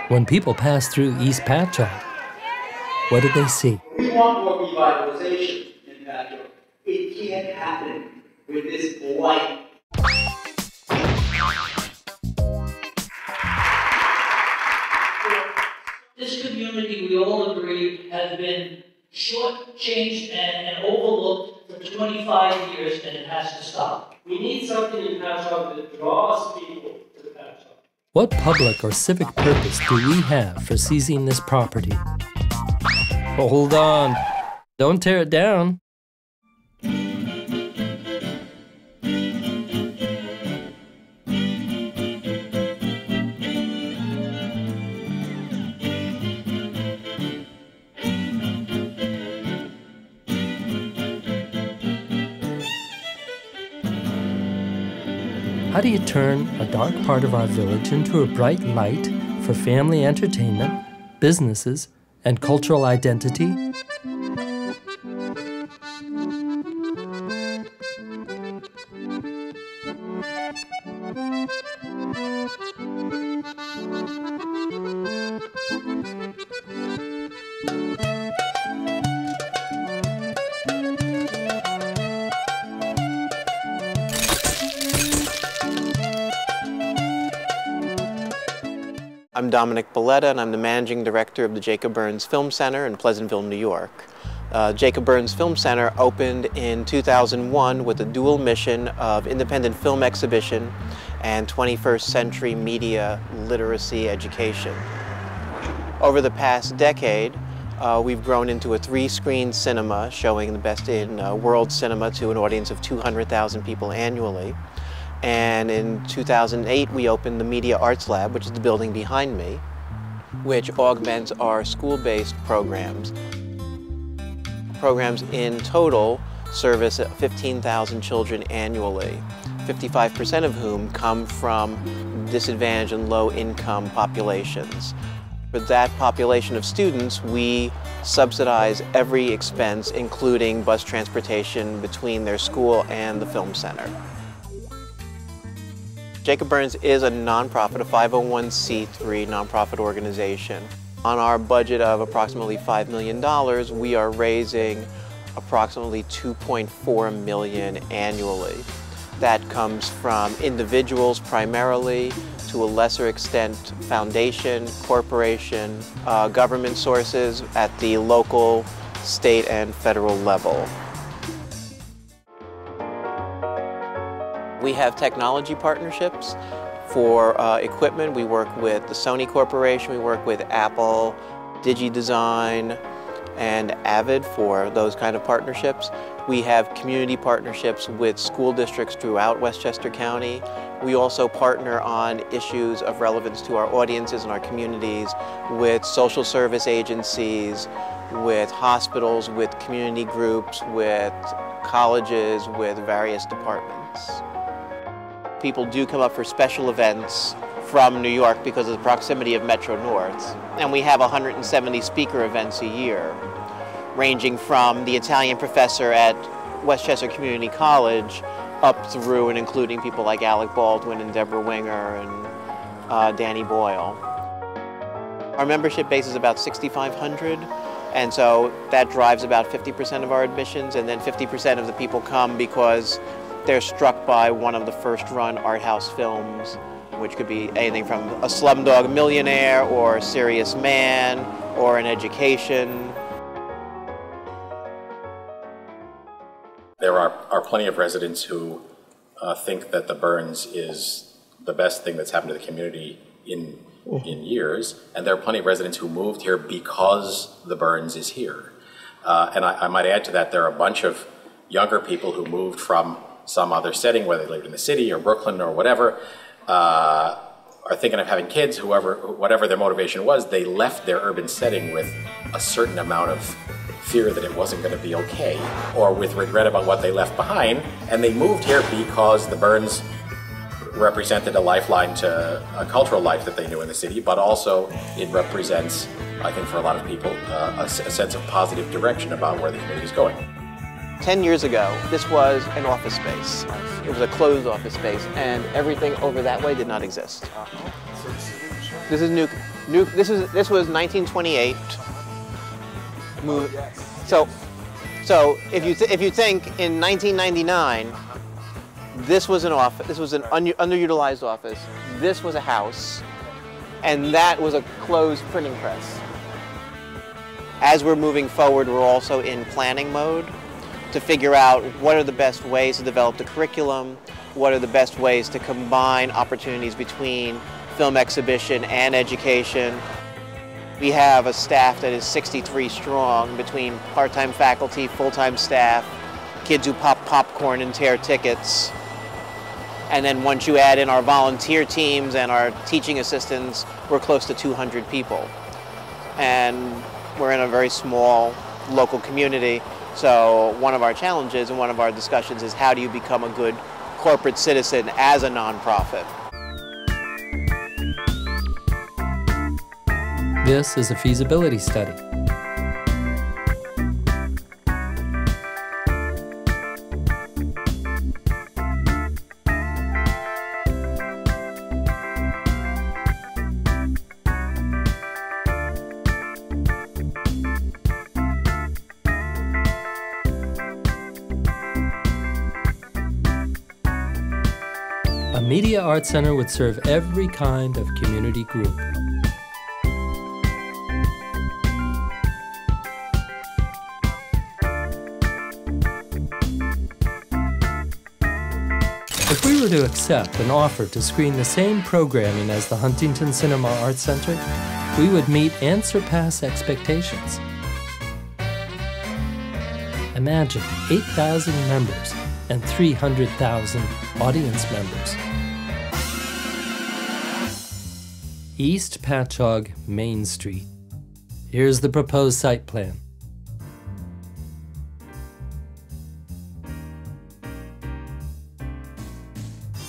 When people pass through East Patchogue, what did they see? We want more revitalization in Patchogue. It can't happen with this blight. This community, we all agree, has been shortchanged and overlooked for 25 years, and it has to stop. We need something in Patchogue that draws people to Patchogue. What public or civic purpose do we have for seizing this property? Hold on. Don't tear it down. How do you turn a dark part of our village into a bright light for family entertainment, businesses, and cultural identity? I'm Dominic Belletta, and I'm the Managing Director of the Jacob Burns Film Center in Pleasantville, New York. Jacob Burns Film Center opened in 2001 with a dual mission of independent film exhibition and 21st century media literacy education. Over the past decade, we've grown into a 3-screen cinema showing the best in world cinema to an audience of 200,000 people annually. And in 2008, we opened the Media Arts Lab, which is the building behind me, which augments our school-based programs. Programs in total service 15,000 children annually, 55% of whom come from disadvantaged and low-income populations. For that population of students, we subsidize every expense, including bus transportation between their school and the film center. Jacob Burns is a nonprofit, a 501c3 nonprofit organization. On our budget of approximately $5 million, we are raising approximately $2.4 million annually. That comes from individuals primarily, to a lesser extent foundation, corporation, government sources at the local, state, and federal level. We have technology partnerships for equipment. We work with the Sony Corporation, we work with Apple, DigiDesign, and Avid for those kind of partnerships. We have community partnerships with school districts throughout Westchester County. We also partner on issues of relevance to our audiences and our communities with social service agencies, with hospitals, with community groups, with colleges, with various departments. People do come up for special events from New York because of the proximity of Metro North. And we have 170 speaker events a year, ranging from the Italian professor at Westchester Community College up through and including people like Alec Baldwin and Deborah Winger and Danny Boyle. Our membership base is about 6,500, and so that drives about 50% of our admissions, and then 50% of the people come because they're struck by one of the first-run art house films, which could be anything from a Slumdog Millionaire or Serious Man or An Education. There are plenty of residents who think that the Burns is the best thing that's happened to the community in years, and there are plenty of residents who moved here because the Burns is here. And I might add to that, there are a bunch of younger people who moved from some other setting, whether they lived in the city or Brooklyn or whatever, are thinking of having kids, whatever their motivation was, they left their urban setting with a certain amount of fear that it wasn't going to be okay, or with regret about what they left behind, and they moved here because the Burns represented a lifeline to a cultural life that they knew in the city, but also it represents, I think for a lot of people, a sense of positive direction about where the community is going. 10 years ago, this was an office space. It was a closed office space, and everything over that way did not exist. This is new. This was 1928. So if you think in 1999, this was an office. This was an underutilized office. This was a house, and that was a closed printing press. As we're moving forward, we're also in planning mode to figure out what are the best ways to develop the curriculum, what are the best ways to combine opportunities between film exhibition and education. We have a staff that is 63 strong between part-time faculty, full-time staff, kids who pop popcorn and tear tickets. And then once you add in our volunteer teams and our teaching assistants, we're close to 200 people. And we're in a very small local community. So one of our challenges and one of our discussions is how do you become a good corporate citizen as a nonprofit? This is a feasibility study. A media art center would serve every kind of community group. If we were to accept an offer to screen the same programming as the Huntington Cinema Art Center, we would meet and surpass expectations. Imagine 8,000 members and 300,000 audience members. East Patchogue, Main Street. Here's the proposed site plan.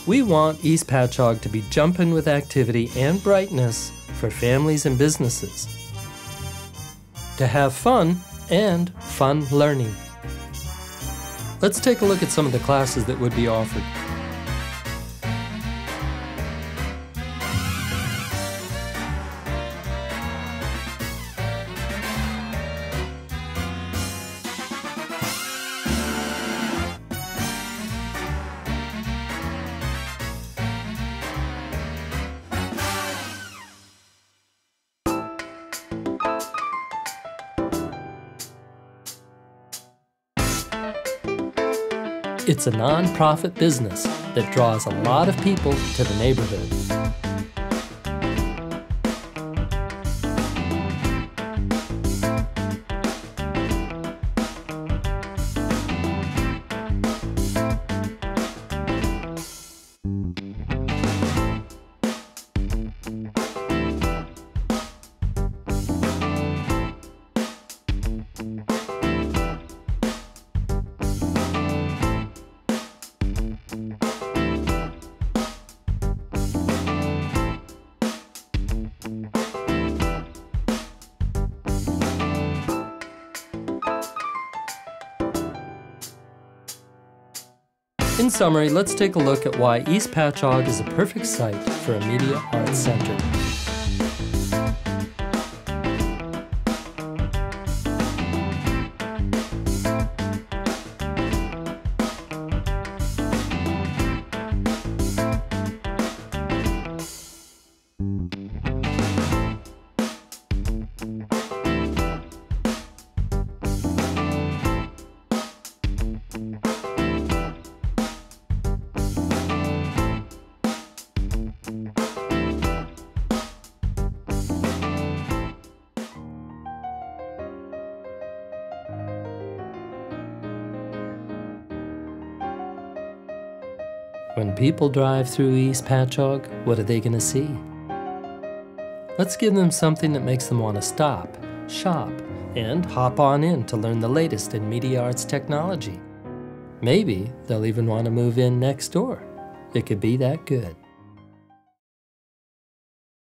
We want East Patchogue to be jumping with activity and brightness for families and businesses. To have fun and fun learning. Let's take a look at some of the classes that would be offered. It's a non-profit business that draws a lot of people to the neighborhood. In summary, let's take a look at why East Patchogue is a perfect site for a media arts center. When people drive through East Patchogue, what are they going to see? Let's give them something that makes them want to stop, shop, and hop on in to learn the latest in media arts technology. Maybe they'll even want to move in next door. It could be that good.